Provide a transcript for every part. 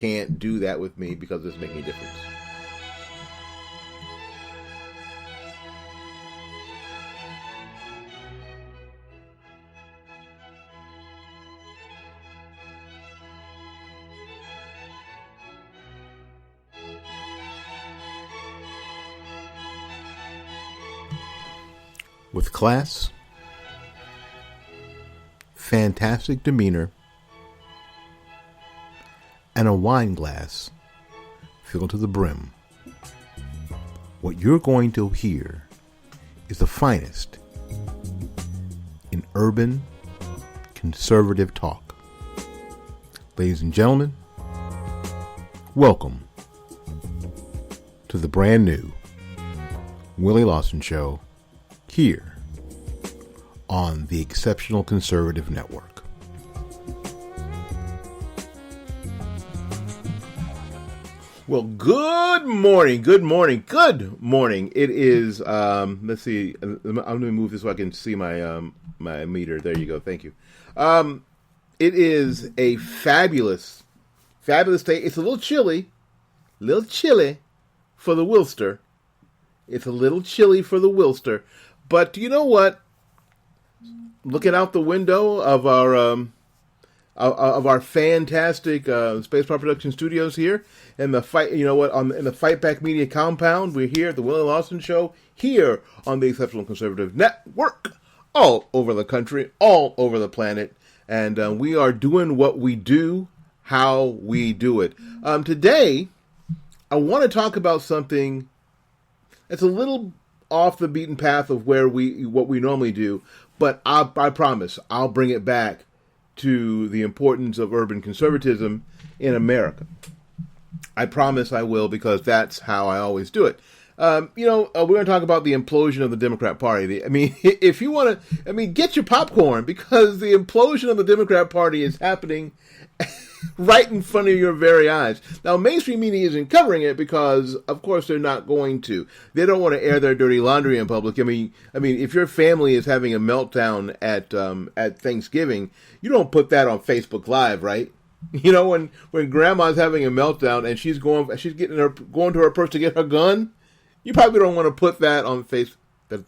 can't do that with me because it's making a difference. With class, fantastic demeanor, and a wine glass filled to the brim, what you're going to hear is the finest in urban conservative talk. Ladies and gentlemen, welcome to the brand new Willie Lawson Show here on the Exceptional Conservative Network. Well, good morning. It is, let's see, I'm going to move this so I can see my my meter. There you go. Thank you. It is a fabulous day. It's a little chilly for the Wilster. But you know what? Looking out the window of our fantastic Space Power Production Studios here in the fight, in the Fight Back Media compound, we're here at the Willie Lawson Show here on the Exceptional Conservative Network, all over the country, all over the planet, and we are doing what we do, how we do it. Today, I want to talk about something that's a little off the beaten path of what we normally do, but I promise I'll bring it back to the importance of urban conservatism in America. I promise I will, because that's how I always do it. We're going to talk about the implosion of the Democrat Party. If you want to, get your popcorn, because the implosion of the Democrat Party is happening right in front of your very eyes. Now, mainstream media isn't covering it because, of course, they're not going to. They don't want to air their dirty laundry in public. If your family is having a meltdown at Thanksgiving, you don't put that on Facebook Live, right? When grandma's having a meltdown and she's going to her purse to get her gun, you probably don't want to put that on Facebook. That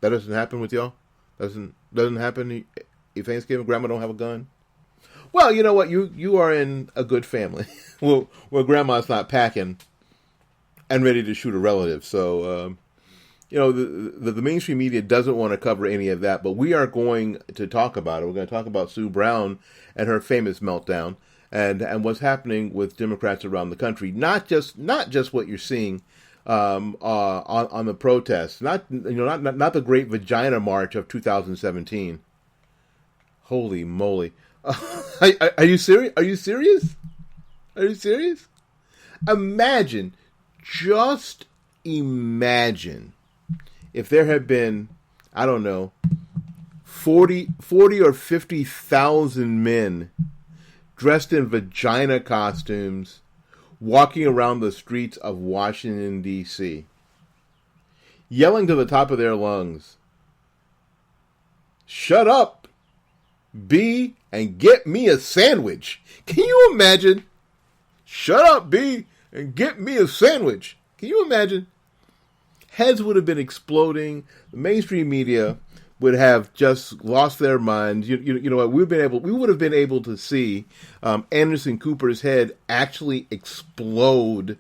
doesn't happen with y'all. Doesn't happen if Thanksgiving grandma don't have a gun. Well, you know what? You are in a good family where grandma's not packing and ready to shoot a relative. So, the mainstream media doesn't want to cover any of that, but we are going to talk about it. We're going to talk about Sue Brown and her famous meltdown and what's happening with Democrats around the country. Not just what you're seeing on the protests. Not the Great Vagina March of 2017. Holy moly. Are you serious? Are you serious? Just imagine if there had been, I don't know, 40 or 50,000 men dressed in vagina costumes walking around the streets of Washington, D.C., yelling to the top of their lungs, "Shut up, B, and get me a sandwich." Can you imagine? Shut up, B, and get me a sandwich. Can you imagine? Heads would have been exploding. The mainstream media would have just lost their minds. You know what? We would have been able to see Anderson Cooper's head actually explode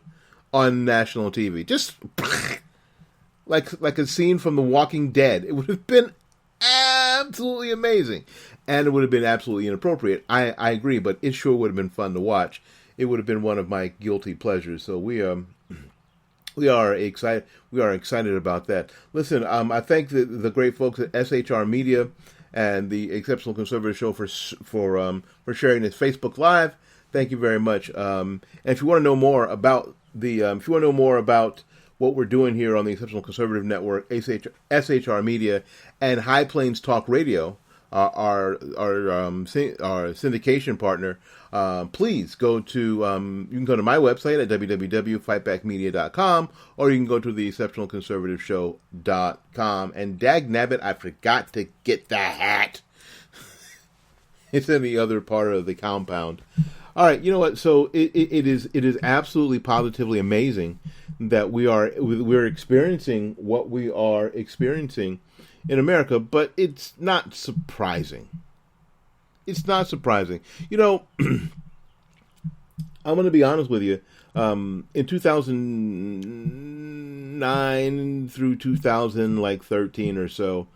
on national TV, just like a scene from The Walking Dead. It would have been absolutely amazing. And it would have been absolutely inappropriate. I agree, but it sure would have been fun to watch. It would have been one of my guilty pleasures. So we are excited. We are excited about that. Listen, I thank the great folks at SHR Media and the Exceptional Conservative Show for sharing this Facebook Live. Thank you very much. And if you want to know more about what we're doing here on the Exceptional Conservative Network, SHR Media, and High Plains Talk Radio, our syndication partner, please go to, you can go to my website at www.fightbackmedia.com, or you can go to the exceptionalconservativeshow.com. And dagnabbit, I forgot to get the hat. It's in the other part of the compound. All right, you know what? So it is absolutely positively amazing that we're experiencing what we are experiencing in America, but it's not surprising. It's not surprising. You know, I'm going to be honest with you. In 2009 through 2013 or so,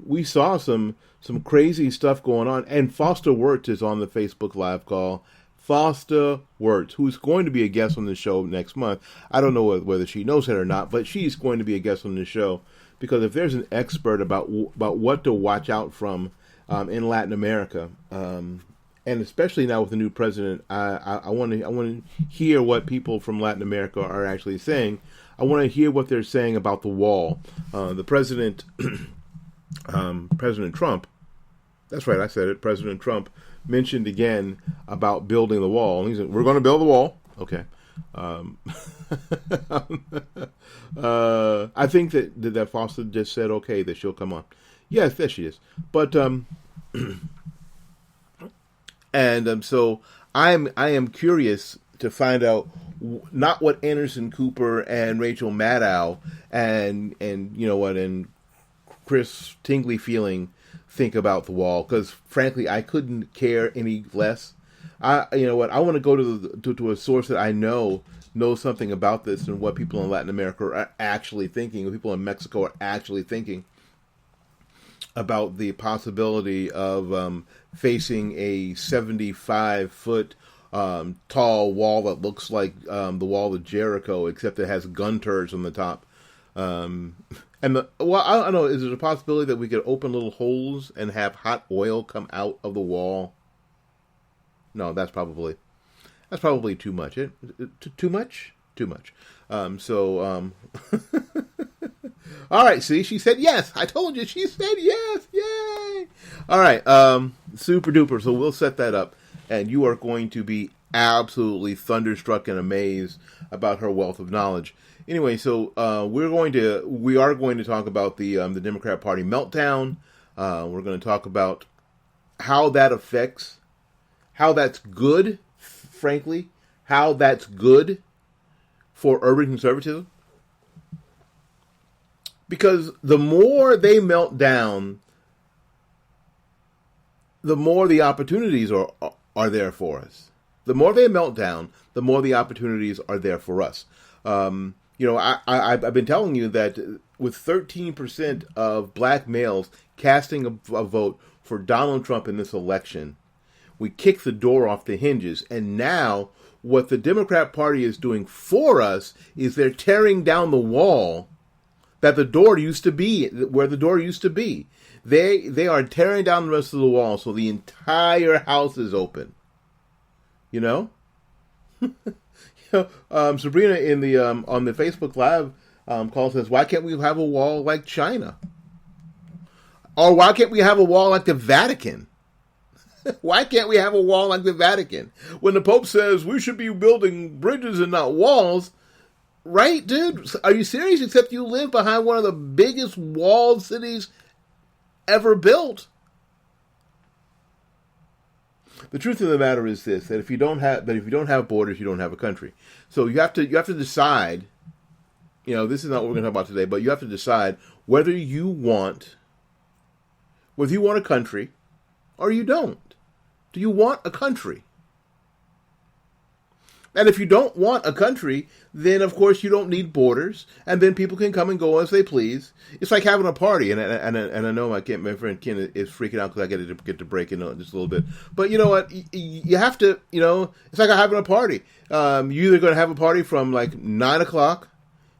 we saw some crazy stuff going on. And Foster Wirtz is on the Facebook Live call. Foster Wirtz, who's going to be a guest on the show next month. I don't know whether she knows it or not, but she's going to be a guest on the show because if there's an expert about what to watch out from in Latin America, and especially now with the new president, I want to hear what people from Latin America are actually saying. I want to hear what they're saying about the wall. The president, President Trump. That's right, I said it. President Trump mentioned again about building the wall. And he said, "We're going to build the wall." Okay. I think that Foster just said okay that she'll come on. Yes, there she is. But and so I am curious to find out not what Anderson Cooper and Rachel Maddow and you know what and Chris Tingley Feeling think about the wall, because frankly I couldn't care any less. You know what, I want to go to a source that I know knows something about this and what people in Latin America are actually thinking, what people in Mexico are actually thinking about the possibility of facing a 75-foot tall wall that looks like the wall of Jericho, except it has gun turrets on the top. I don't know, is there a possibility that we could open little holes and have hot oil come out of the wall? No, that's probably too much. Too much? Too much. All right, see, she said yes. I told you, she said yes. Yay! All right, super duper. So we'll set that up, and you are going to be absolutely thunderstruck and amazed about her wealth of knowledge. Anyway, so we are going to talk about the Democrat Party meltdown. We're going to talk about how that's good, frankly, how that's good for urban conservatism. Because the more they melt down, the more the opportunities are there for us. The more they melt down, the more the opportunities are there for us. You know, I've been telling you that with 13% of black males casting a vote for Donald Trump in this election, we kick the door off the hinges. And now what the Democrat Party is doing for us is they're tearing down the wall that the door used to be, where the door used to be. They are tearing down the rest of the wall so the entire house is open. You know? Sabrina in the on the Facebook Live call says, why can't we have a wall like China? Or why can't we have a wall like the Vatican? Why can't we have a wall like the Vatican? When the Pope says we should be building bridges and not walls, right, dude? Are you serious? Except you live behind one of the biggest walled cities ever built. The truth of the matter is this: that if you don't have borders, you don't have a country. So you have to decide. You know, this is not what we're going to talk about today, but you have to decide whether you want a country or you don't. Do you want a country? And if you don't want a country, then of course you don't need borders, and then people can come and go as they please. It's like having a party, and I know my friend Ken is freaking out because I get to break in just a little bit. But you know what? You have to, you know, it's like having a party. You're either going to have a party from like 9 o'clock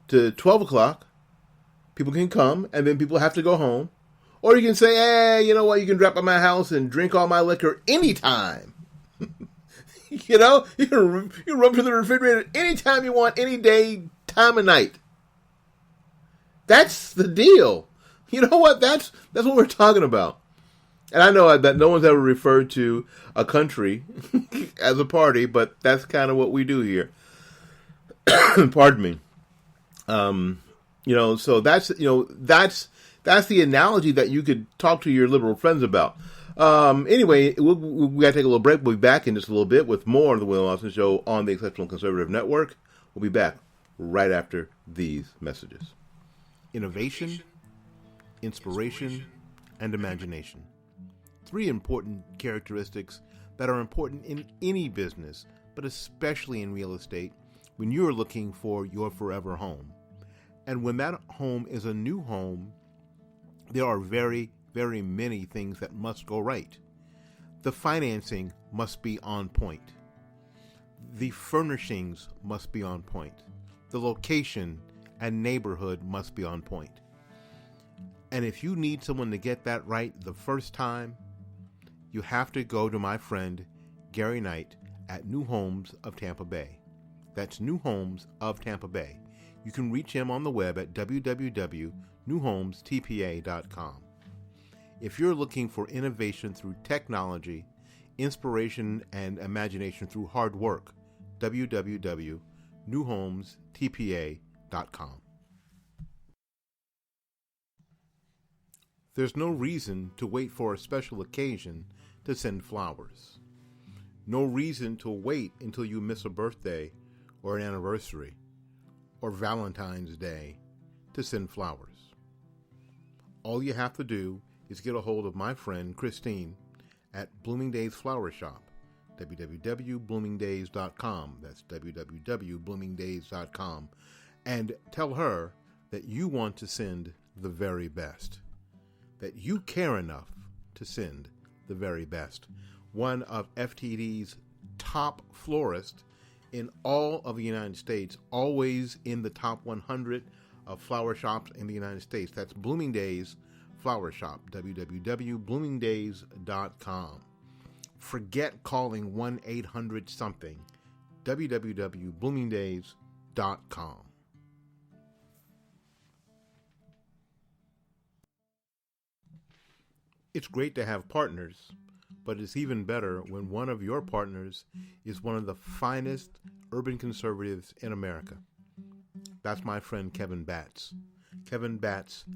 to 12 o'clock. People can come, and then people have to go home. Or you can say, hey, you know what? You can drop by my house and drink all my liquor anytime. You know, you can run to the refrigerator anytime you want, any day, time of night. That's the deal. You know what? That's what we're talking about. And I know that no one's ever referred to a country as a party, but that's kind of what we do here. Pardon me. You know, so that's the analogy that you could talk to your liberal friends about. Anyway, we got to take a little break. We'll be back in just a little bit with more of the Will Lawson Show on the Exceptional Conservative Network. We'll be back right after these messages. Innovation, inspiration, and imagination. 3 important characteristics that are important in any business, but especially in real estate when you're looking for your forever home. And when that home is a new home, there are very, very many things that must go right. The financing must be on point. The furnishings must be on point. The location and neighborhood must be on point. And if you need someone to get that right the first time, you have to go to my friend Gary Knight at New Homes of Tampa Bay. That's New Homes of Tampa Bay. You can reach him on the web at www.newhomestpa.com. If you're looking for innovation through technology, inspiration and imagination through hard work, www.newhomestpa.com. There's no reason to wait for a special occasion to send flowers. No reason to wait until you miss a birthday or an anniversary or Valentine's Day to send flowers. All you have to do is get a hold of my friend Christine at Bloomingdale's Flower Shop, www.bloomingdays.com. That's www.bloomingdays.com. And tell her that you want to send the very best, that you care enough to send the very best. One of FTD's top florists in all of the United States, always in the top 100 of flower shops in the United States. That's Bloomingdale's Flower Shop, www.bloomingdays.com. Forget calling 1-800-something, www.bloomingdays.com. It's great to have partners, but it's even better when one of your partners is one of the finest urban conservatives in America. That's my friend Kevin Batts. Kevin Batts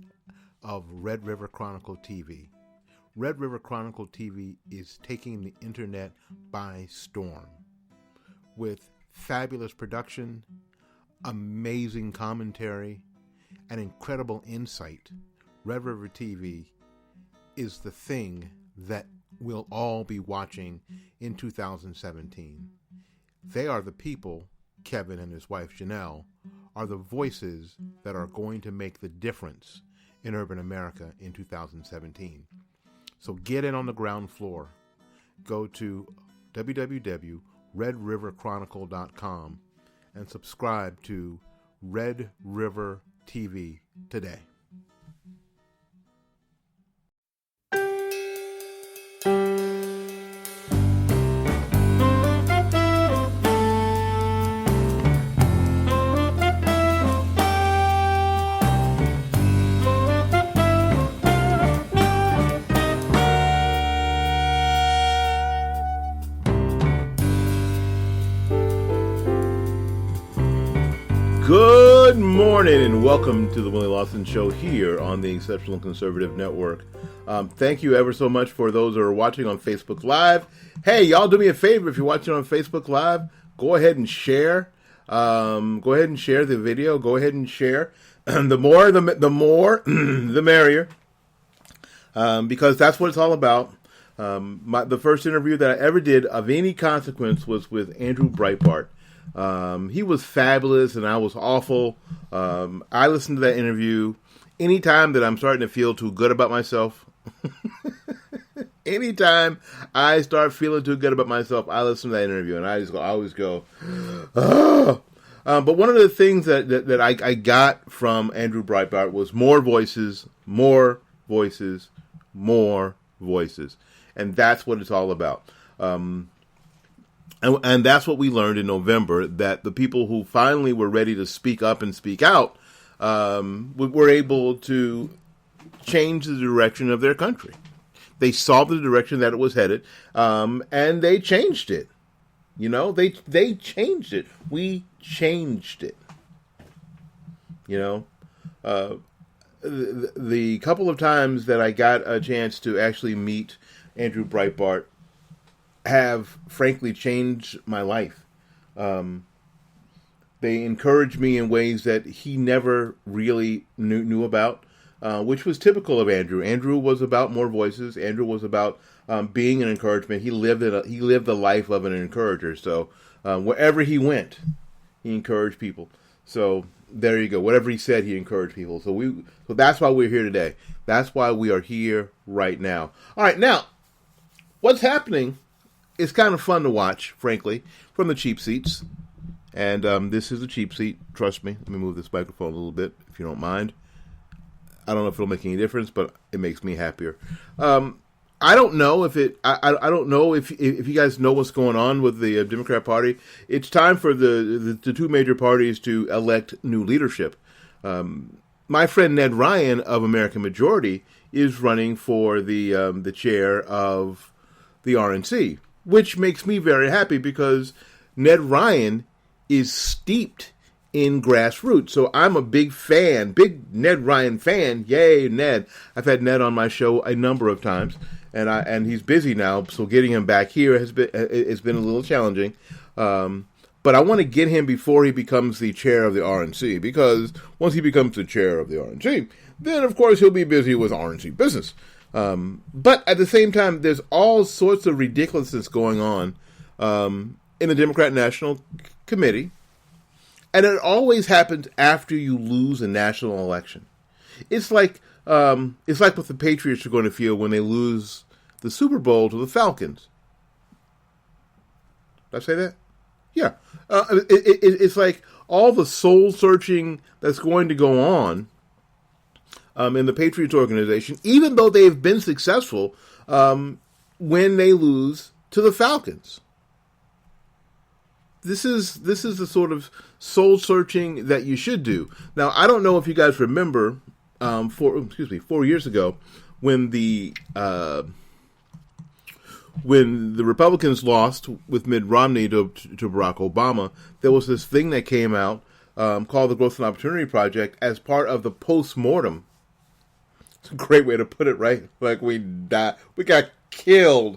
of Red River Chronicle TV. Red River Chronicle TV is taking the internet by storm. With fabulous production, amazing commentary, and incredible insight, Red River TV is the thing that we'll all be watching in 2017. They are the people, Kevin and his wife Janelle, are the voices that are going to make the difference in urban America in 2017. So get in on the ground floor. Go to www.redriverchronicle.com and subscribe to Red River TV today. Good morning and welcome to the Willie Lawson Show here on the Exceptional Conservative Network. Thank you ever so much for those who are watching on Facebook Live. Hey, y'all do me a favor if you're watching on Facebook Live, go ahead and share. Go ahead and share the video. Go ahead and share. The more, the merrier. Because that's what it's all about. The first interview that I ever did of any consequence was with Andrew Breitbart. He was fabulous and I was awful. I listened to that interview anytime that I'm starting to feel too good about myself. Anytime I start feeling too good about myself, I listen to that interview and I always go, oh. But one of the things that I got from Andrew Breitbart was more voices, more voices, more voices. And that's what it's all about. And that's what we learned in November, that the people who finally were ready to speak up and speak out were able to change the direction of their country. They saw the direction that it was headed, and they changed it. You know, they changed it. We changed it. You know, the couple of times that I got a chance to actually meet Andrew Breitbart, have frankly changed my life. They encouraged me in ways that he never really knew about, which was typical of Andrew. Andrew was about more voices. Andrew was about being an encouragement. He lived the life of an encourager. So wherever he went, he encouraged people. So there you go. Whatever he said, he encouraged people. So that's why we're here today. That's why we are here right now. All right, now what's happening is kind of fun to watch, frankly, from the cheap seats. And this is a cheap seat. Trust me. Let me move this microphone a little bit, if you don't mind. I don't know if it'll make any difference, but it makes me happier. I don't know if I don't know if you guys know what's going on with the Democrat Party. It's time for the two major parties to elect new leadership. My friend Ned Ryan of American Majority is running for the chair of the RNC, which makes me very happy because Ned Ryan is steeped in grassroots. So I'm a big Ned Ryan fan. Yay, Ned. I've had Ned on my show a number of times, and he's busy now, so getting him back here has been a little challenging. But I want to get him before he becomes the chair of the RNC, because once he becomes the chair of the RNC, then of course he'll be busy with RNC business. But at the same time, there's all sorts of ridiculousness going on in the Democrat National Committee, and it always happens after you lose a national election. It's like what the Patriots are going to feel when they lose the Super Bowl to the Falcons. Did I say that? Yeah. It's like all the soul searching that's going to go on in the Patriots organization, even though they've been successful when they lose to the Falcons. This is the sort of soul searching that you should do. Now, I don't know if you guys remember 4 years ago when the Republicans lost with Mitt Romney to Barack Obama. There was this thing that came out called the Growth and Opportunity Project as part of the post-mortem. It's a great way to put it, right? Like we got killed.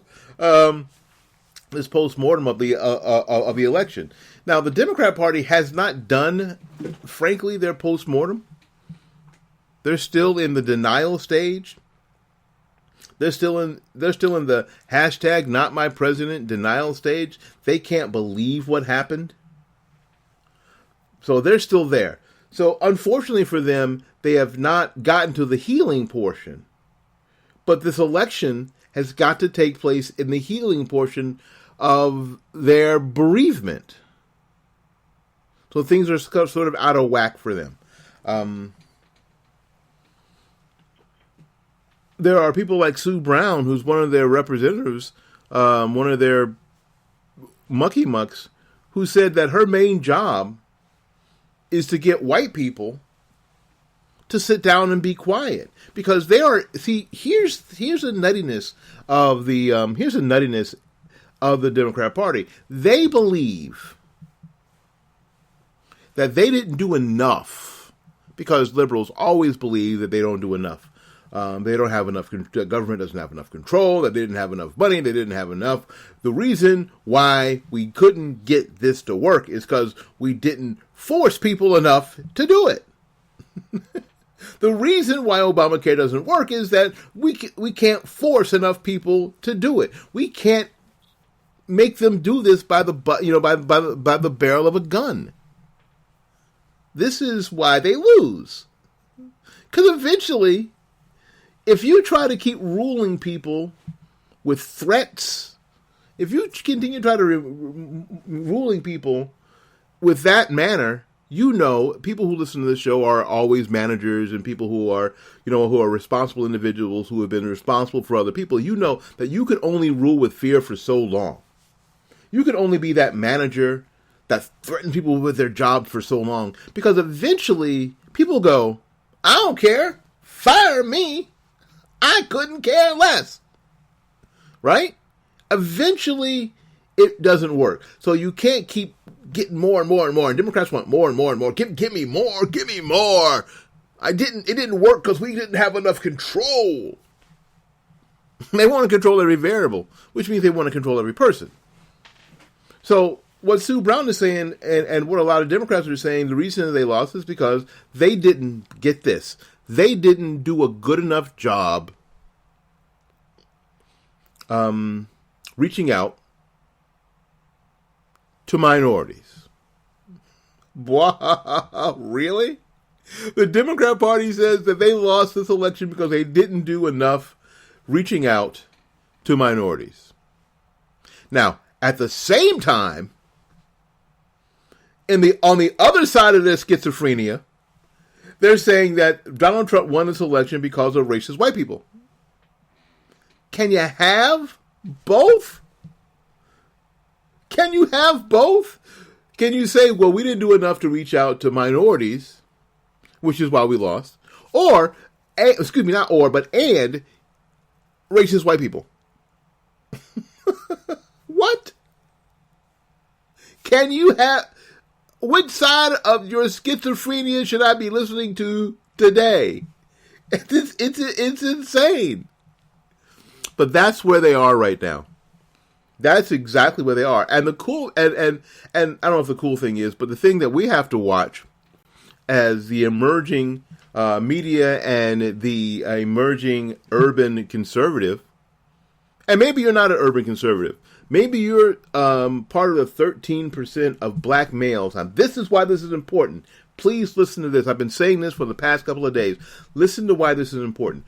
This post-mortem of the election. Now, the Democrat Party has not done, frankly, their post-mortem. They're still in the denial stage. They're still in the hashtag not my president denial stage. They can't believe what happened. So they're still there. So unfortunately for them, they have not gotten to the healing portion. But this election has got to take place in the healing portion of their bereavement. So things are sort of out of whack for them. There are people like Sue Brown, who's one of their representatives, one of their mucky mucks, who said that her main job is to get white people to sit down and be quiet, because they are. See, here's the nuttiness of the Democrat Party. They believe that they didn't do enough, because liberals always believe that they don't do enough. They don't have enough. The government doesn't have enough control. That they didn't have enough money. They didn't have enough. The reason why we couldn't get this to work is because we didn't force people enough to do it. The reason why Obamacare doesn't work is that we can't force enough people to do it. We can't make them do this by the barrel of a gun. This is why they lose. Because eventually, if you try to keep ruling people with threats, if you continue to try to ruling people with that manner, people who listen to this show are always managers and people who are responsible individuals who have been responsible for other people. You know that you can only rule with fear for so long. You can only be that manager that threatens people with their job for so long, because eventually people go, I don't care, fire me. I couldn't care less. Right? Eventually, it doesn't work. So you can't keep getting more and more and more. And Democrats want more and more and more. Give me more. Give me more. It didn't work because we didn't have enough control. They want to control every variable, which means they want to control every person. So what Sue Brown is saying, and what a lot of Democrats are saying, the reason they lost is because they didn't get this. They didn't do a good enough job reaching out to minorities. Wow, really? The Democrat Party says that they lost this election because they didn't do enough reaching out to minorities. Now, at the same time, on the other side of this schizophrenia, they're saying that Donald Trump won this election because of racist white people. Can you have both? Can you have both? Can you say, well, we didn't do enough to reach out to minorities, which is why we lost, and racist white people? What? Can you have... Which side of your schizophrenia should I be listening to today? It's insane. But that's where they are right now. That's exactly where they are. And the cool and I don't know if the cool thing is, but the thing that we have to watch as the emerging media and the emerging urban conservative, and maybe you're not an urban conservative. Maybe you're part of the 13% of black males. Now, this is why this is important. Please listen to this. I've been saying this for the past couple of days. Listen to why this is important.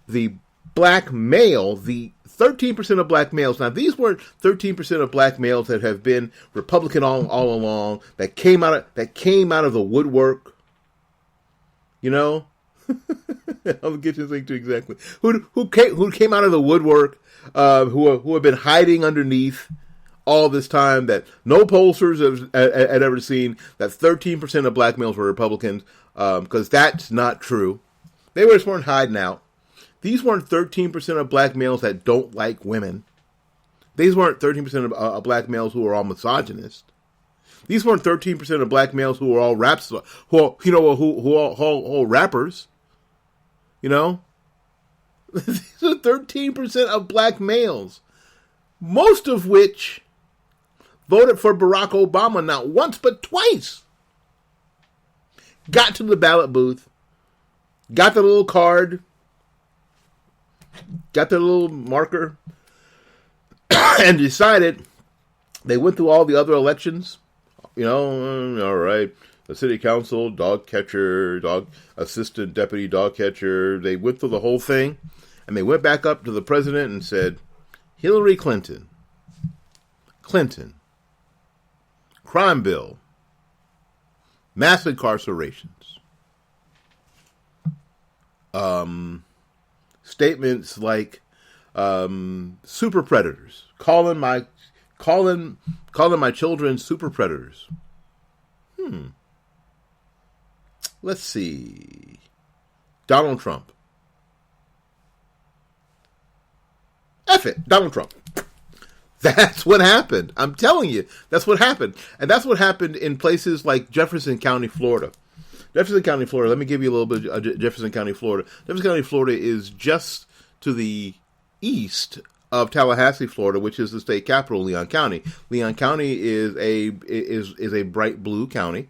The black male, the 13% of black males. Now, these weren't 13% of black males that have been Republican all along, that came out of the woodwork. You know? I'll get you thing too exactly. Who came out of the woodwork, who have been hiding underneath all this time, that no pollsters had ever seen, that 13% of black males were Republicans, because that's not true. They just weren't hiding out. These weren't 13% of black males that don't like women. These weren't 13% of black males who are all misogynist. These weren't 13% of black males who are all raps, who all rappers. You know, these are 13% of black males, most of which voted for Barack Obama not once but twice. Got to the ballot booth, got the little card, got the little marker, and decided. They went through all the other elections. You know, all right. The city council, dog catcher, assistant deputy dog catcher. They went through the whole thing, and they went back up to the president and said, Hillary Clinton, crime bill, mass incarcerations, statements like super predators, calling my children super predators. Let's see. Donald Trump. F it, Donald Trump. That's what happened. I'm telling you, that's what happened. And that's what happened in places like Jefferson County, Florida. Jefferson County, Florida. Let me give you a little bit of Jefferson County, Florida. Jefferson County, Florida is just to the east of Tallahassee, Florida, which is the state capital, Leon County. Leon County is a bright blue county.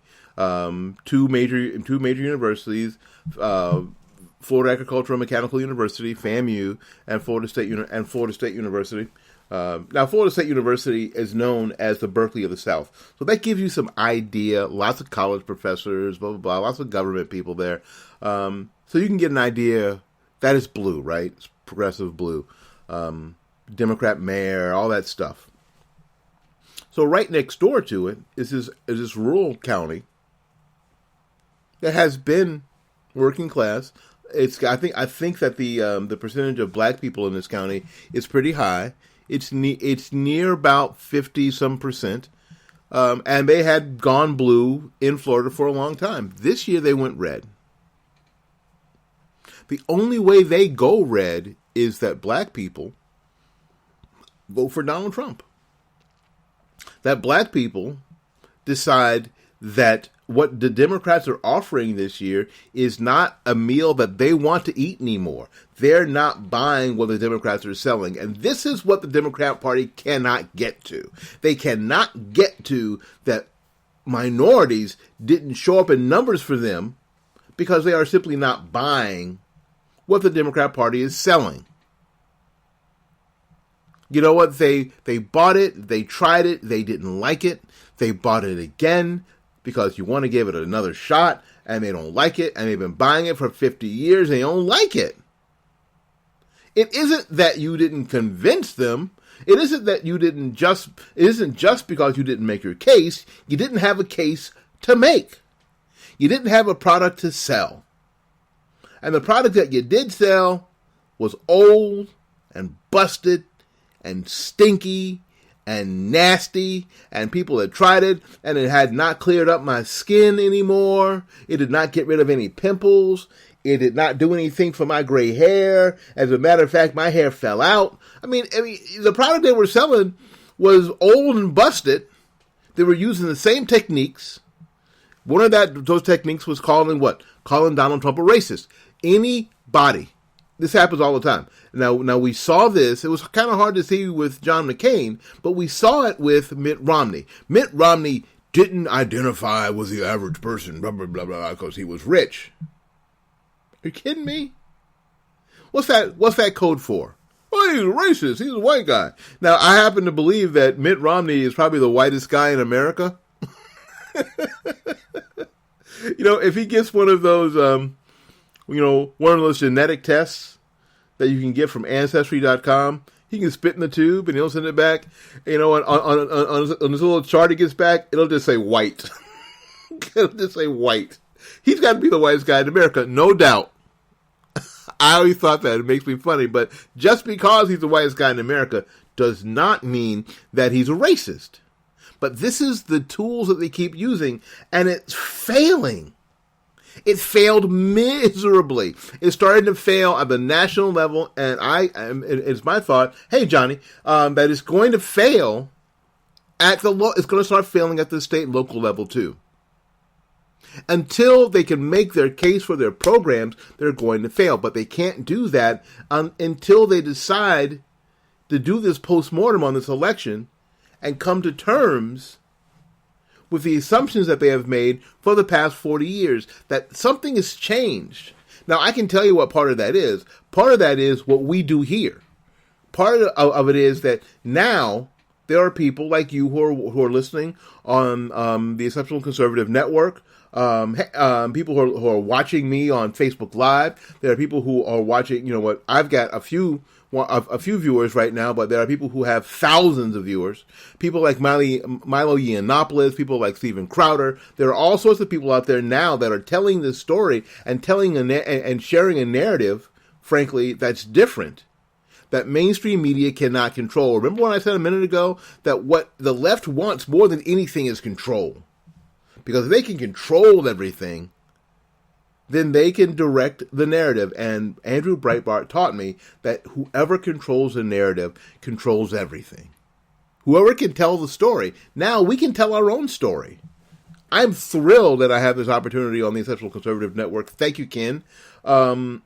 Two major universities, Florida Agricultural and Mechanical University, FAMU, and Florida State University. Now, Florida State University is known as the Berkeley of the South, so that gives you some idea. Lots of college professors, blah blah blah, lots of government people there, so you can get an idea. That is blue, right? It's progressive blue, Democrat mayor, all that stuff. So right next door to it is this rural county that has been working class. I think that the percentage of black people in this county is pretty high. It's near about 50% and they had gone blue in Florida for a long time. This year they went red. The only way they go red is that black people vote for Donald Trump. That black people decide that what the Democrats are offering this year is not a meal that they want to eat anymore. They're not buying what the Democrats are selling. And this is what the Democrat Party cannot get to. They cannot get to that minorities didn't show up in numbers for them because they are simply not buying what the Democrat Party is selling. You know what? They bought it, they tried it, they didn't like it, they bought it again because you want to give it another shot, and they don't like it, and they've been buying it for 50 years, and they don't like it. It isn't that you didn't convince them. It isn't that you didn't just, it isn't just because you didn't make your case. You didn't have a case to make. You didn't have a product to sell. And the product that you did sell was old and busted and stinky and nasty, and people had tried it, and it had not cleared up my skin anymore. It did not get rid of any pimples. It did not do anything for my gray hair. As a matter of fact, my hair fell out. I mean, the product they were selling was old and busted. They were using the same techniques. One of those techniques was calling Donald Trump a racist. Anybody. This happens all the time. Now we saw this. It was kind of hard to see with John McCain, but we saw it with Mitt Romney. Mitt Romney didn't identify with the average person, blah, blah, blah, blah, because he was rich. Are you kidding me? What's that code for? Oh, he's a racist. He's a white guy. Now, I happen to believe that Mitt Romney is probably the whitest guy in America. If he gets one of those, one of those genetic tests that you can get from Ancestry.com, he can spit in the tube and he'll send it back. On this little chart he gets back, it'll just say white. It'll just say white. He's got to be the whitest guy in America, no doubt. I always thought that. It makes me funny. But just because he's the whitest guy in America does not mean that he's a racist. But this is the tools that they keep using, and it's failing. It failed miserably. It started to fail at the national level, and it's my thought, hey, Johnny, that it's going to fail it's going to start failing at the state and local level, too. Until they can make their case for their programs, they're going to fail. But they can't do that until they decide to do this postmortem on this election and come to terms with the assumptions that they have made for the past 40 years, that something has changed. Now, I can tell you what part of that is. Part of that is what we do here. Part of it is that now there are people like you who are listening on the Exceptional Conservative Network, people who are watching me on Facebook Live. There are people who are watching, I've got a few viewers right now, but there are people who have thousands of viewers. People like Milo Yiannopoulos, people like Steven Crowder. There are all sorts of people out there now that are telling this story and and sharing a narrative, frankly, that's different, that mainstream media cannot control. Remember when I said a minute ago that what the left wants more than anything is control? Because if they can control everything, then they can direct the narrative. And Andrew Breitbart taught me that whoever controls the narrative controls everything. Whoever can tell the story. Now we can tell our own story. I'm thrilled that I have this opportunity on the Exceptional Conservative Network. Thank you, Ken. And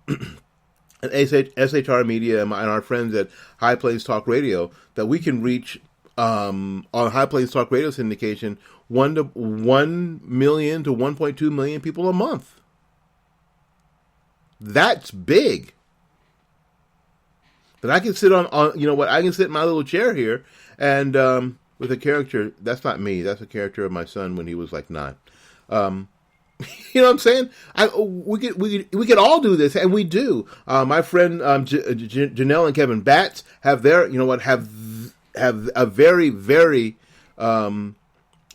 SHR Media and our friends at High Plains Talk Radio, that we can reach on High Plains Talk Radio syndication 1 million to 1.2 million people a month. That's big. That I can sit on I can sit in my little chair here and with a character. That's not me. That's a character of my son when he was like 9. You know what I'm saying? We could all do this, and we do. My friend Janelle and Kevin Batts have their have a very, very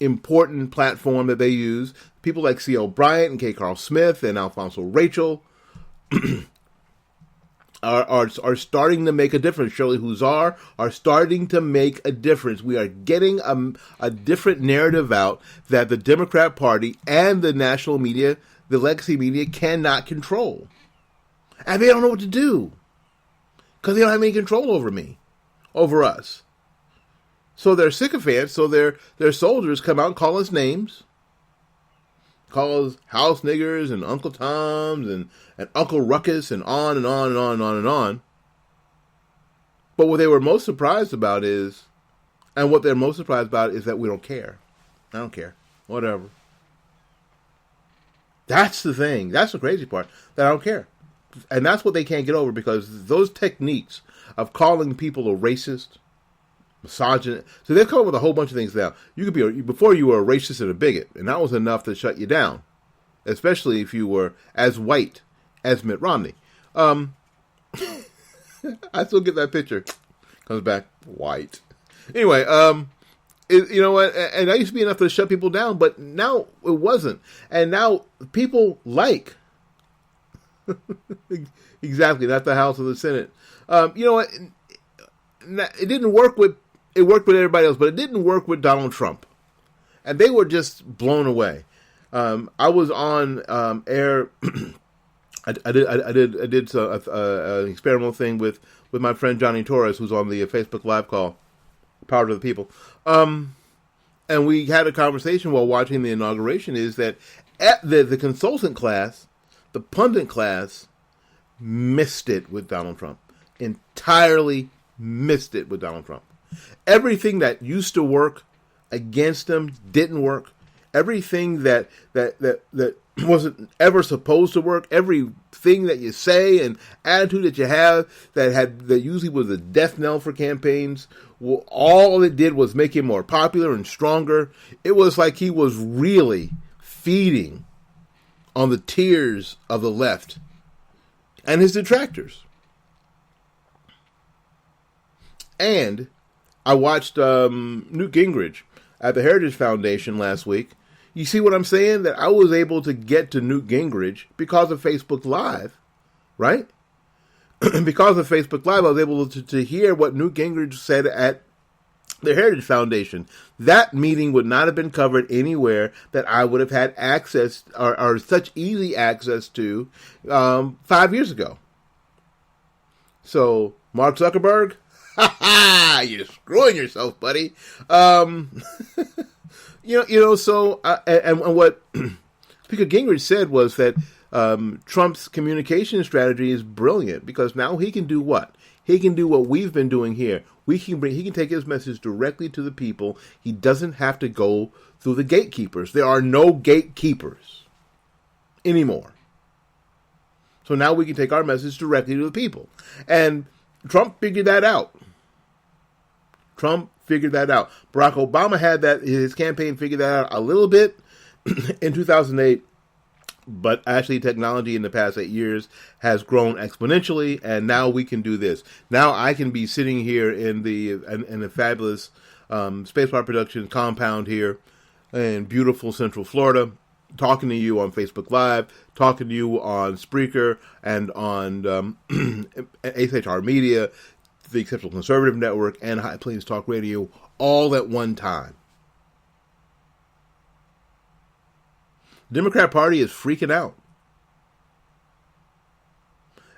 important platform that they use. People like C.L. Bryant and K. Carl Smith and Alfonso Rachel are starting to make a difference. Shirley Huzar are starting to make a difference. We are getting a different narrative out that the Democrat Party and the national media, the legacy media, cannot control. And they don't know what to do. Because they don't have any control over us. So their sycophants, so their soldiers come out and call us names. calls house niggers and Uncle Toms and Uncle Ruckus and on and on and on and on and on. But what they were most surprised about is that we don't care. I don't care. Whatever. That's the thing. That's the crazy part. That I don't care. And that's what they can't get over, because those techniques of calling people a racist, misogynist. So they've come up with a whole bunch of things now. You could be, before you were a racist and a bigot, and that was enough to shut you down. Especially if you were as white as Mitt Romney. I still get that picture. Comes back white. Anyway, you know what? And that used to be enough to shut people down, but now it wasn't. And now people like exactly, not the House or the Senate. You know what? It didn't work with. It worked with everybody else, but it didn't work with Donald Trump, and they were just blown away. I was on air. I did an experimental thing with my friend Johnny Torres, who's on the Facebook Live call, Power to the People. And we had a conversation while watching the inauguration. Is that at the consultant class, the pundit class, missed it with Donald Trump. Entirely missed it with Donald Trump. Everything that used to work against him didn't work. Everything that wasn't ever supposed to work, everything that you say and attitude that you have that usually was a death knell for campaigns, well, all it did was make him more popular and stronger. It was like he was really feeding on the tears of the left and his detractors. And I watched Newt Gingrich at the Heritage Foundation last week. You see what I'm saying? That I was able to get to Newt Gingrich because of Facebook Live, right? Because of Facebook Live, I was able to hear what Newt Gingrich said at the Heritage Foundation. That meeting would not have been covered anywhere that I would have had access or such easy access to 5 years ago. So, Mark Zuckerberg, you're screwing yourself, buddy. So what Speaker Gingrich said was that Trump's communication strategy is brilliant, because now he can do what? He can do what we've been doing here. He can take his message directly to the people. He doesn't have to go through the gatekeepers. There are no gatekeepers anymore. So now we can take our message directly to the people. And Trump figured that out. Barack Obama had his campaign figured that out a little bit in 2008, but actually technology in the past 8 years has grown exponentially, and now we can do this. Now I can be sitting here in the fabulous Spaceport Productions compound here in beautiful Central Florida, talking to you on Facebook Live, talking to you on Spreaker and on HHR Media, the Exceptional Conservative Network, and High Plains Talk Radio, all at one time. The Democrat Party is freaking out.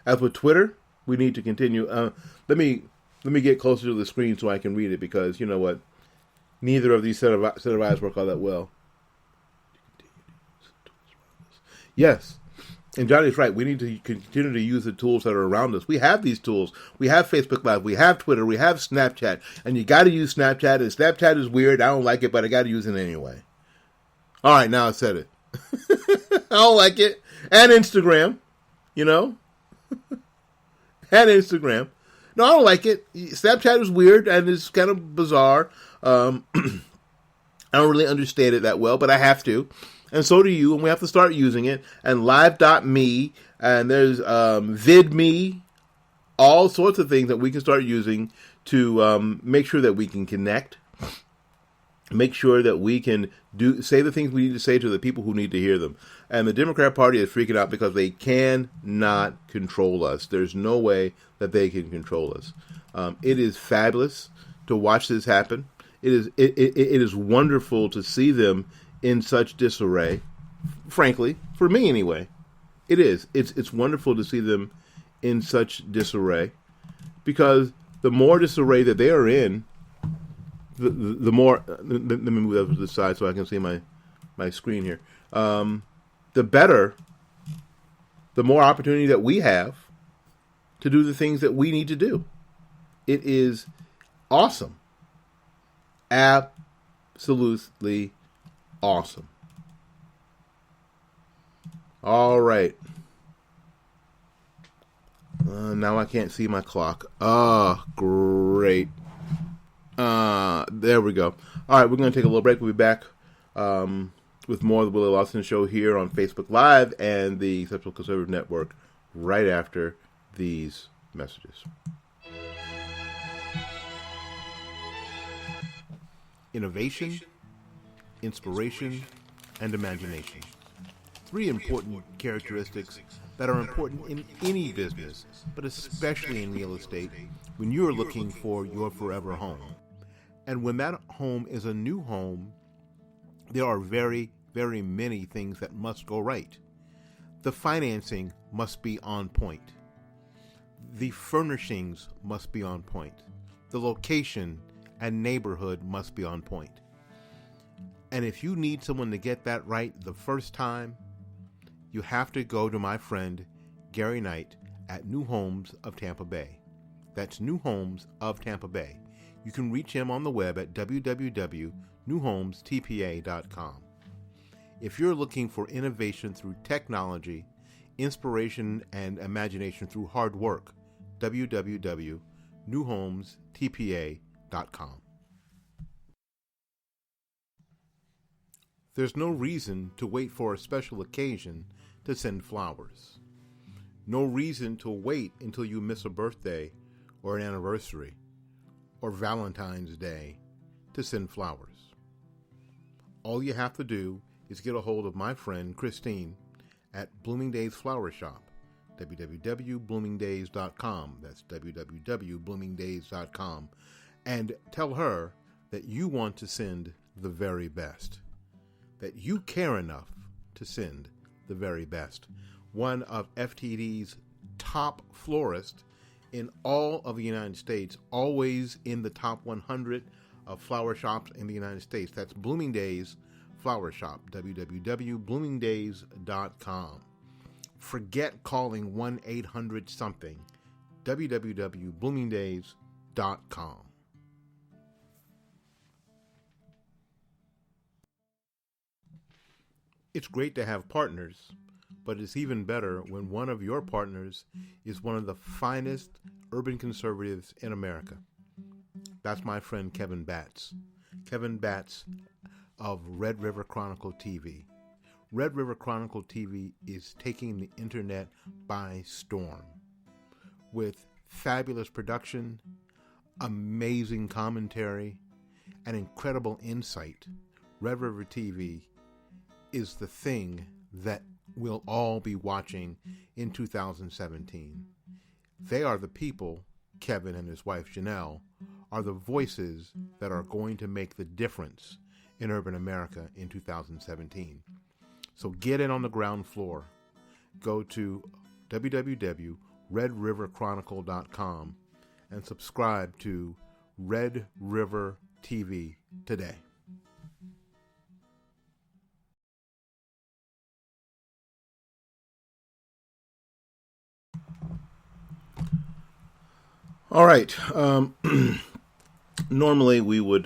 As with Twitter, we need to continue. Let me get closer to the screen so I can read it, because you know what? Neither of these set of eyes work all that well. Yes. And Johnny's right. We need to continue to use the tools that are around us. We have these tools. We have Facebook Live. We have Twitter. We have Snapchat. And you got to use Snapchat. And Snapchat is weird. I don't like it, but I got to use it anyway. All right, now I said it. I don't like it. And Instagram, and Instagram. No, I don't like it. Snapchat is weird and it's kind of bizarre. I don't really understand it that well, but I have to. And so do you, and we have to start using it. And live.me, and there's vidme, all sorts of things that we can start using to make sure that we can connect, make sure that we can say the things we need to say to the people who need to hear them. And the Democrat Party is freaking out because they cannot control us. There's no way that they can control us. It is fabulous to watch this happen. It is wonderful to see them in such disarray, frankly, for me anyway. It is. It's wonderful to see them in such disarray, because the more disarray that they are in, the more. Let me move that to the side so I can see my my screen here, the better, the more opportunity that we have to do the things that we need to do. It is awesome. Absolutely awesome. All right. Now I can't see my clock. Ah, great. There we go. All right, we're going to take a little break. We'll be back with more of the Willie Lawson Show here on Facebook Live and the Exceptional Conservative Network right after these messages. Innovation, inspiration, and imagination. Three important characteristics that are important in any business, but especially in real estate when you're looking for your forever home. And when that home is a new home, there are very, very many things that must go right. The financing must be on point. The furnishings must be on point. The location and neighborhood must be on point. And if you need someone to get that right the first time, you have to go to my friend Gary Knight at New Homes of Tampa Bay. That's New Homes of Tampa Bay. You can reach him on the web at www.newhomestpa.com. If you're looking for innovation through technology, inspiration and imagination through hard work, www.newhomestpa.com. There's no reason to wait for a special occasion to send flowers. No reason to wait until you miss a birthday or an anniversary or Valentine's Day to send flowers. All you have to do is get a hold of my friend Christine at Bloomingdale's Flower Shop, www.bloomingdays.com. That's www.bloomingdays.com. And tell her that you want to send the very best, that you care enough to send the very best. One of FTD's top florists in all of the United States, always in the top 100 of flower shops in the United States. That's Bloomingdale's Flower Shop, www.bloomingdays.com. Forget calling 1-800-something, www.bloomingdays.com. It's great to have partners, but it's even better when one of your partners is one of the finest urban conservatives in America. That's my friend Kevin Batts. Kevin Batts of Red River Chronicle TV. Red River Chronicle TV is taking the internet by storm. With fabulous production, amazing commentary, and incredible insight, Red River TV is the thing that we'll all be watching in 2017. They are the people, Kevin and his wife Janelle, are the voices that are going to make the difference in urban America in 2017. So get in on the ground floor. Go to www.redriverchronicle.com and subscribe to Red River TV today. All right. Normally we would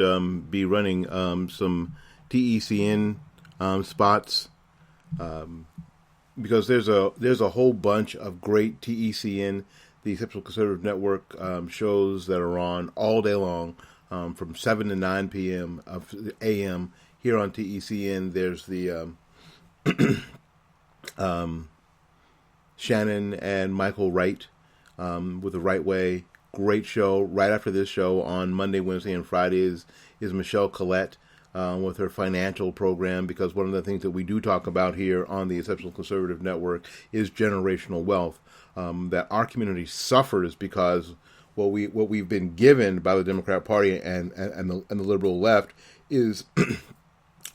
be running some TECN spots because there's a whole bunch of great TECN, the Exceptional Conservative Network shows that are on all day long from 7 to 9 p.m. of a.m. here on TECN. There's the Shannon and Michael Wright with the Right Way. Great show. Right after this show on Monday, Wednesday, and Fridays is Michelle Collette with her financial program, because one of the things that we do talk about here on the Exceptional Conservative Network is generational wealth. That our community suffers because what we've been given by the Democrat Party and the liberal left is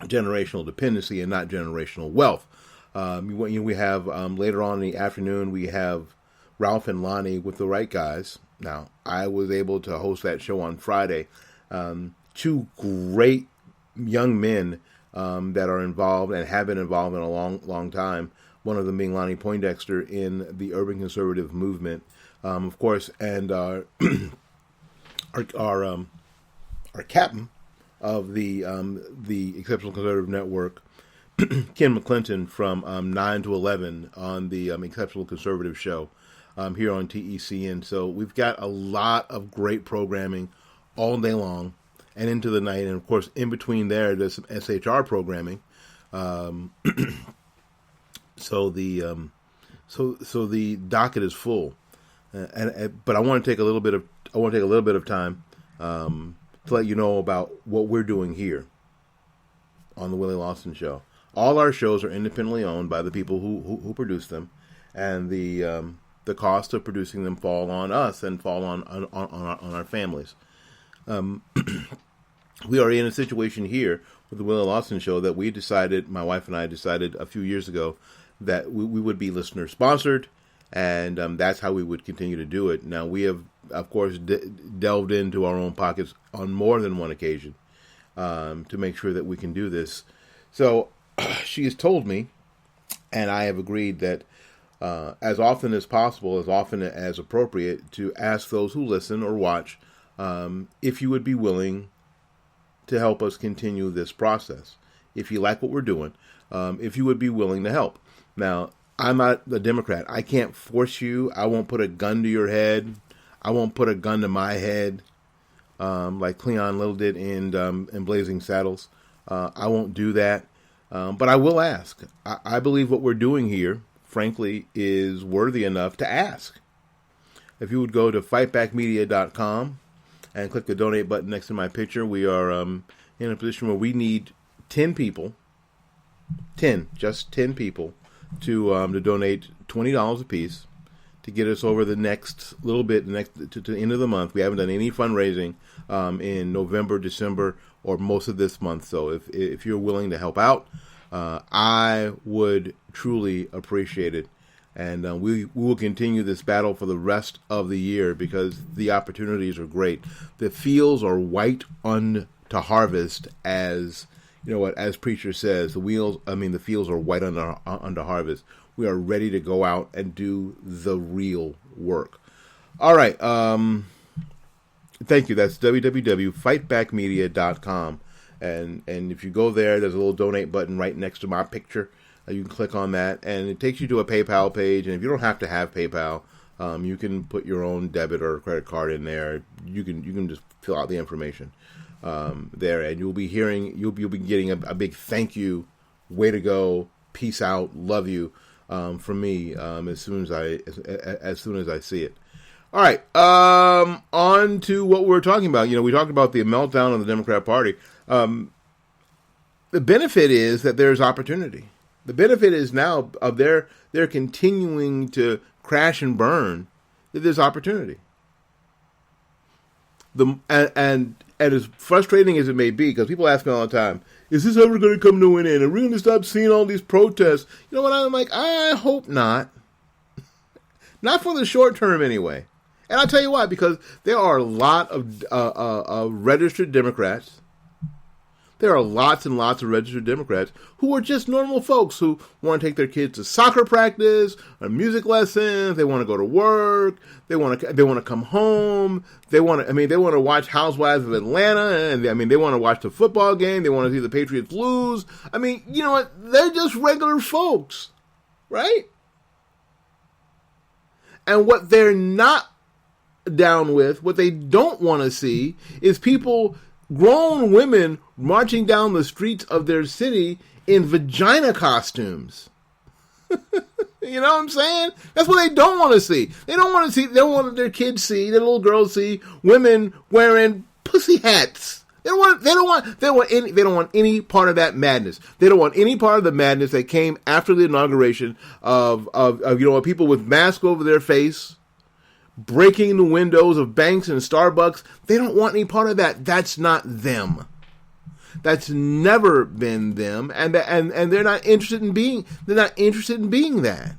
generational dependency and not generational wealth. We have later on in the afternoon we have Ralph and Lonnie with the Right Guys. Now, I was able to host that show on Friday. Two great young men that are involved and have been involved in a long time. One of them being Lonnie Poindexter in the urban conservative movement, of course, and our captain of the Exceptional Conservative Network, Ken McClinton, from 9 to 11 on the Exceptional Conservative Show here on TECN. So we've got a lot of great programming all day long and into the night, and of course in between there's some SHR programming. So the docket is full, but I want to take a little bit of time to let you know about what we're doing here on the Willie Lawson Show. All our shows are independently owned by the people who produce them, and the cost of producing them fall on us and fall on our families. We are in a situation here with the Willie Lawson Show that my wife and I decided a few years ago that we would be listener sponsored, and that's how we would continue to do it. Now, we have, of course, delved into our own pockets on more than one occasion to make sure that we can do this. So she has told me, and I have agreed, that as often as possible, as often as appropriate, to ask those who listen or watch if you would be willing to help us continue this process. If you like what we're doing, if you would be willing to help. Now, I'm not a Democrat. I can't force you. I won't put a gun to your head. I won't put a gun to my head like Cleon Little did in Blazing Saddles. I won't do that. But I will ask. I believe what we're doing here, frankly, is worthy enough to ask. If you would go to fightbackmedia.com and click the donate button next to my picture, we are in a position where we need 10 people, just 10 people, to donate $20 a piece to get us over the next little bit, to the end of the month. We haven't done any fundraising in November, December, or most of this month. So if you're willing to help out, I would truly appreciate it. And we will continue this battle for the rest of the year because the opportunities are great. The fields are white unto harvest, as you know what, as preacher says. The fields are white unto harvest. We are ready to go out and do the real work. All right. Thank you. That's www.fightbackmedia.com. And if you go there, there's a little donate button right next to my picture. You can click on that, and it takes you to a PayPal page. And if you don't have to have PayPal, you can put your own debit or credit card in there. You can just fill out the information there, and you'll be getting a big thank you, way to go, peace out, love you from me as soon as I see it. All right, on to what we're talking about. We talked about the meltdown of the Democrat Party. The benefit is that there's opportunity. The benefit is now of their continuing to crash and burn, that there's opportunity. And as frustrating as it may be, because people ask me all the time, is this ever going to come to an end? Are we going to stop seeing all these protests? You know what? I'm like, I hope not. Not for the short term, anyway. And I'll tell you why, because there are a lot of registered Democrats. There are lots and lots of registered Democrats who are just normal folks who want to take their kids to soccer practice or music lessons. They want to go to work. They want to come home. They want to watch Housewives of Atlanta, and they want to watch the football game. They want to see the Patriots lose. You know what? They're just regular folks, right? And what they're not down with, what they don't want to see, is grown women marching down the streets of their city in vagina costumes. You know what I'm saying? That's what they don't want to see. They don't want their kids see, their little girls see women wearing pussy hats. They don't want any part of that madness. They don't want any part of the madness that came after the inauguration of people with masks over their face, breaking the windows of banks and Starbucks. They don't want any part of that. That's not them. That's never been them, and they're not interested in being. They're not interested in being that.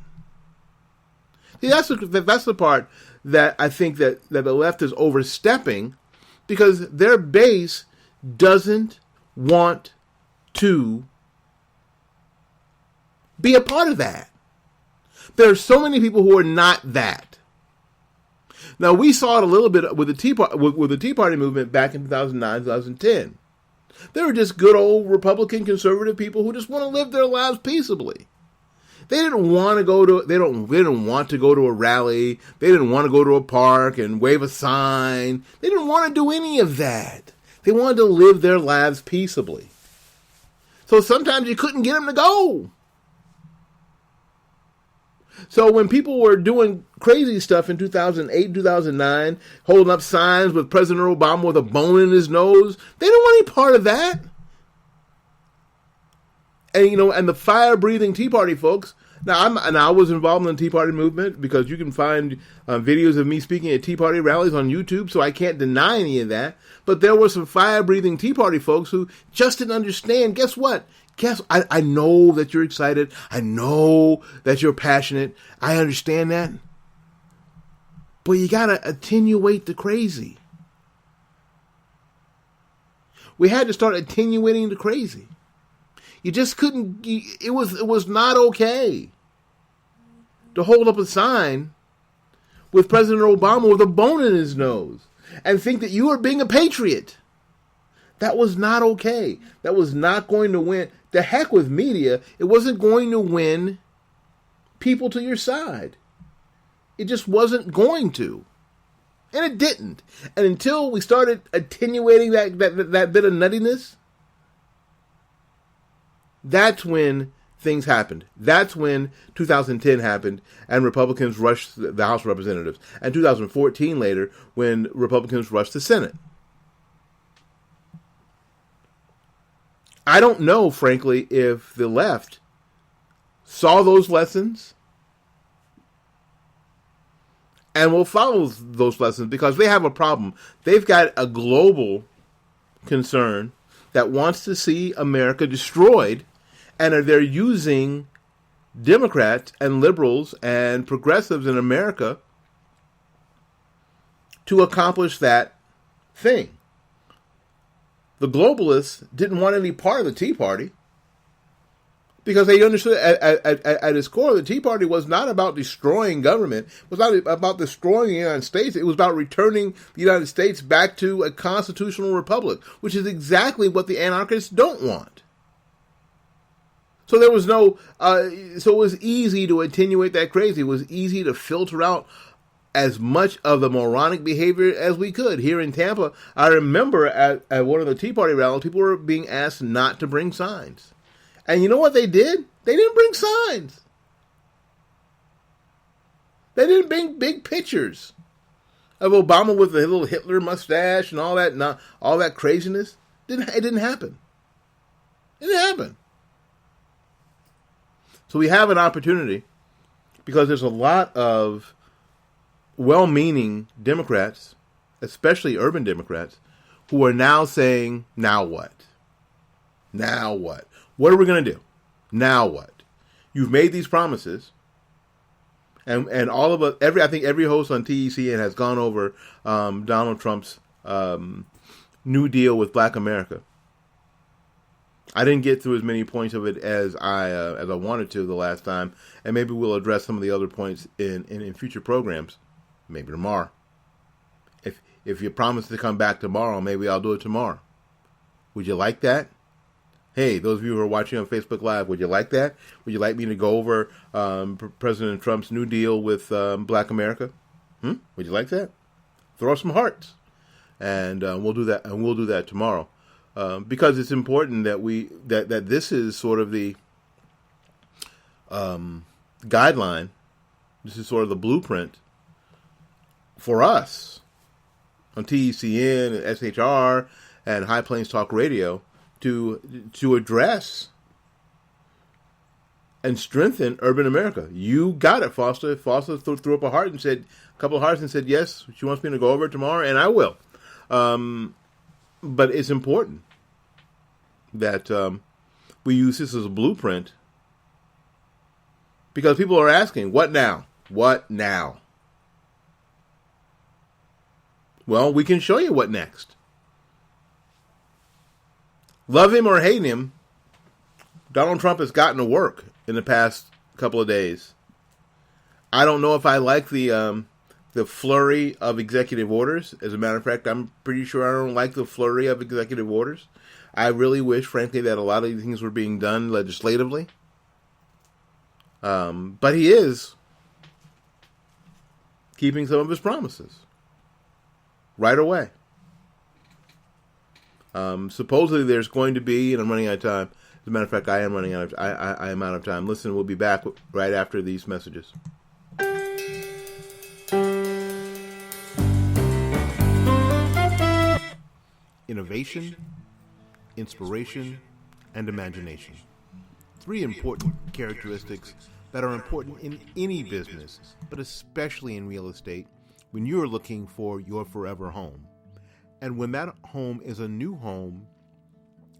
See, that's the part that I think that the left is overstepping, because their base doesn't want to be a part of that. There are so many people who are not that. Now, we saw it a little bit with the Tea Party movement back in 2009, 2010. They were just good old Republican conservative people who just want to live their lives peaceably. They didn't want to go to. They didn't want to go to a rally. They didn't want to go to a park and wave a sign. They didn't want to do any of that. They wanted to live their lives peaceably. So sometimes you couldn't get them to go. So when people were doing crazy stuff in 2008, 2009, holding up signs with President Obama with a bone in his nose, they didn't want any part of that. And, and the fire-breathing Tea Party folks, I was involved in the Tea Party movement because you can find videos of me speaking at Tea Party rallies on YouTube, so I can't deny any of that. But there were some fire-breathing Tea Party folks who just didn't understand. Guess what? I know that you're excited. I know that you're passionate. I understand that. But you got to attenuate the crazy. We had to start attenuating the crazy. You just couldn't. It was not okay to hold up a sign with President Obama with a bone in his nose and think that you are being a patriot. That was not okay. That was not going to win. The heck with media. It wasn't going to win people to your side. It just wasn't going to. And it didn't. And until we started attenuating that bit of nuttiness, that's when things happened. That's when 2010 happened and Republicans rushed the House of Representatives. And 2014 later when Republicans rushed the Senate. I don't know, frankly, if the left saw those lessons and will follow those lessons because they have a problem. They've got a global concern that wants to see America destroyed, and they're using Democrats and liberals and progressives in America to accomplish that thing. The globalists didn't want any part of the Tea Party because they understood at its core the Tea Party was not about destroying government. It was not about destroying the United States. It was about returning the United States back to a constitutional republic, which is exactly what the anarchists don't want. So there was no, so it was easy to attenuate that crazy. It was easy to filter out as much of the moronic behavior as we could. Here in Tampa, I remember at one of the Tea Party rallies, people were being asked not to bring signs. And you know what they did? They didn't bring signs. They didn't bring big pictures of Obama with a little Hitler mustache and all that craziness. It didn't happen. It didn't happen. So we have an opportunity because there's a lot of well-meaning Democrats, especially urban Democrats, who are now saying, now what? Now what? What are we going to do? Now what? You've made these promises, and all of us, I think every host on TECN has gone over Donald Trump's New Deal with Black America. I didn't get through as many points of it as I wanted to the last time, and maybe we'll address some of the other points in future programs. Maybe tomorrow. If you promise to come back tomorrow, maybe I'll do it tomorrow. Would you like that? Hey, those of you who are watching on Facebook Live, would you like that? Would you like me to go over President Trump's New Deal with Black America? Would you like that? Throw us some hearts, and we'll do that. And we'll do that tomorrow, because it's important that that this is sort of the guideline. This is sort of the blueprint for us on TECN and SHR and High Plains Talk Radio to address and strengthen urban America. You got it, Foster. Foster threw up a couple of hearts and said, yes, she wants me to go over it tomorrow, and I will. But it's important that we use this as a blueprint because people are asking, what now? What now? Well, we can show you what next. Love him or hate him, Donald Trump has gotten to work in the past couple of days. I don't know if I like the flurry of executive orders. As a matter of fact, I'm pretty sure I don't like the flurry of executive orders. I really wish, frankly, that a lot of these things were being done legislatively. But he is keeping some of his promises right away. Supposedly there's going to be, and I'm running out of time. As a matter of fact, I am running out of I am out of time. Listen, we'll be back right after these messages. Innovation, inspiration, and imagination. 3 important characteristics that are important in any business, but especially in real estate when you're looking for your forever home. And when that home is a new home,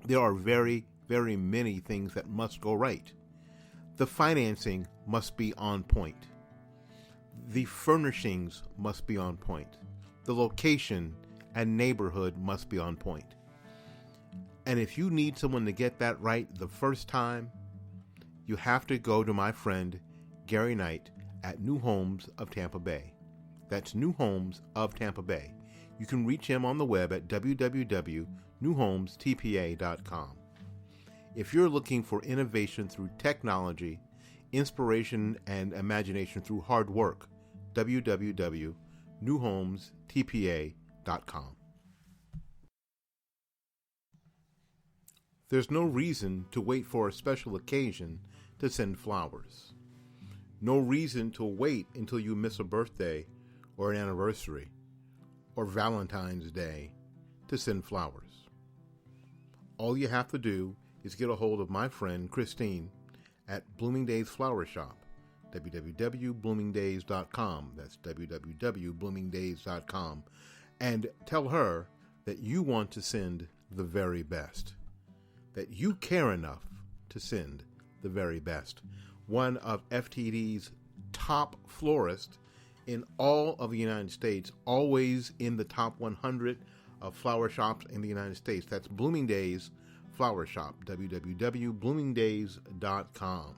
there are very, very many things that must go right. The financing must be on point. The furnishings must be on point. The location and neighborhood must be on point. And if you need someone to get that right the first time, you have to go to my friend Gary Knight at New Homes of Tampa Bay. That's New Homes of Tampa Bay. You can reach him on the web at www.newhomestpa.com. If you're looking for innovation through technology, inspiration, and imagination through hard work, www.newhomestpa.com. There's no reason to wait for a special occasion to send flowers. No reason to wait until you miss a birthday or an anniversary or Valentine's Day to send flowers. All you have to do is get a hold of my friend Christine at Bloomingdale's Flower Shop, www.bloomingdays.com. That's www.bloomingdays.com. And tell her that you want to send the very best, that you care enough to send the very best. One of FTD's top florists in all of the United States, always in the top 100 of flower shops in the United States. That's Bloomingdale's Flower Shop, www.bloomingdays.com.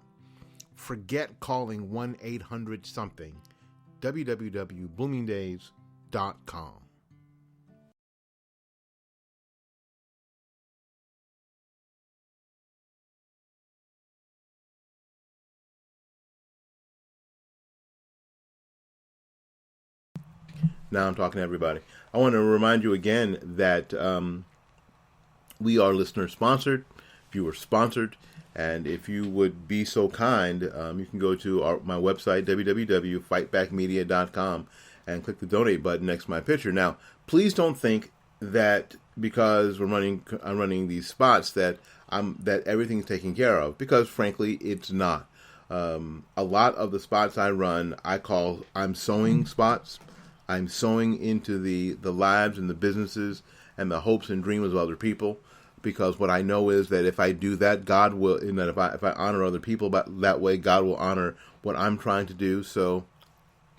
Forget calling 1-800-something, www.bloomingdays.com. Now I'm talking to everybody. I want to remind you again that we are listener sponsored, viewer sponsored, and if you would be so kind, you can go to my website, www.fightbackmedia.com, and click the donate button next to my picture. Now, please don't think that because I'm running these spots that everything's taken care of, because frankly, it's not. A lot of the spots I run, I'm sowing spots. I'm sowing into the lives and the businesses and the hopes and dreams of other people, because what I know is that if I do that, God will, and that if I honor other people that way, God will honor what I'm trying to do. So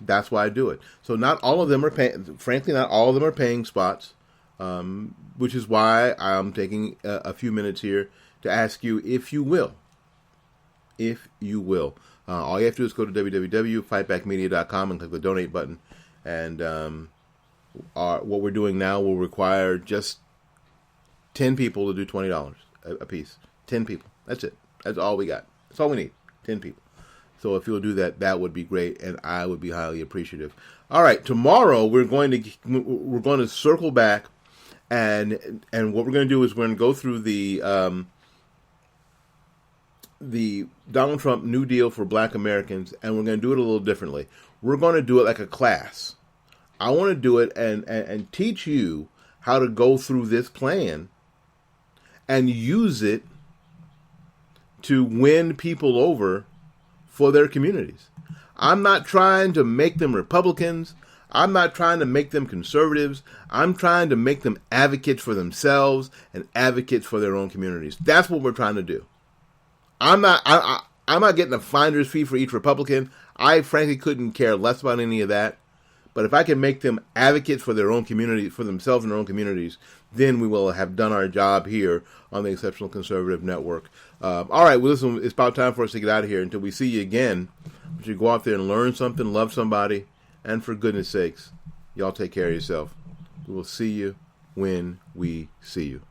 that's why I do it. So not all of them are paying. Frankly, not all of them are paying spots, which is why I'm taking a few minutes here to ask you if you will. If you will, all you have to do is go to www.fightbackmedia.com and click the donate button. And what we're doing now will require just 10 people to do $20 a piece. 10 people. That's it. That's all we got. That's all we need. 10 people. So if you'll do that, that would be great, and I would be highly appreciative. All right, tomorrow we're going to circle back, and what we're going to do is we're going to go through the Donald Trump New Deal for Black Americans, and we're going to do it a little differently. We're going to do it like a class. I want to do it and teach you how to go through this plan and use it to win people over for their communities. I'm not trying to make them Republicans. I'm not trying to make them conservatives. I'm trying to make them advocates for themselves and advocates for their own communities. That's what we're trying to do. I'm not getting a finder's fee for each Republican. I frankly couldn't care less about any of that. But if I can make them advocates for their own community, for themselves and their own communities, then we will have done our job here on the Exceptional Conservative Network. All right, well, listen, it's about time for us to get out of here. Until we see you again, we should go out there and learn something, love somebody, and for goodness sakes, y'all take care of yourself. We will see you when we see you.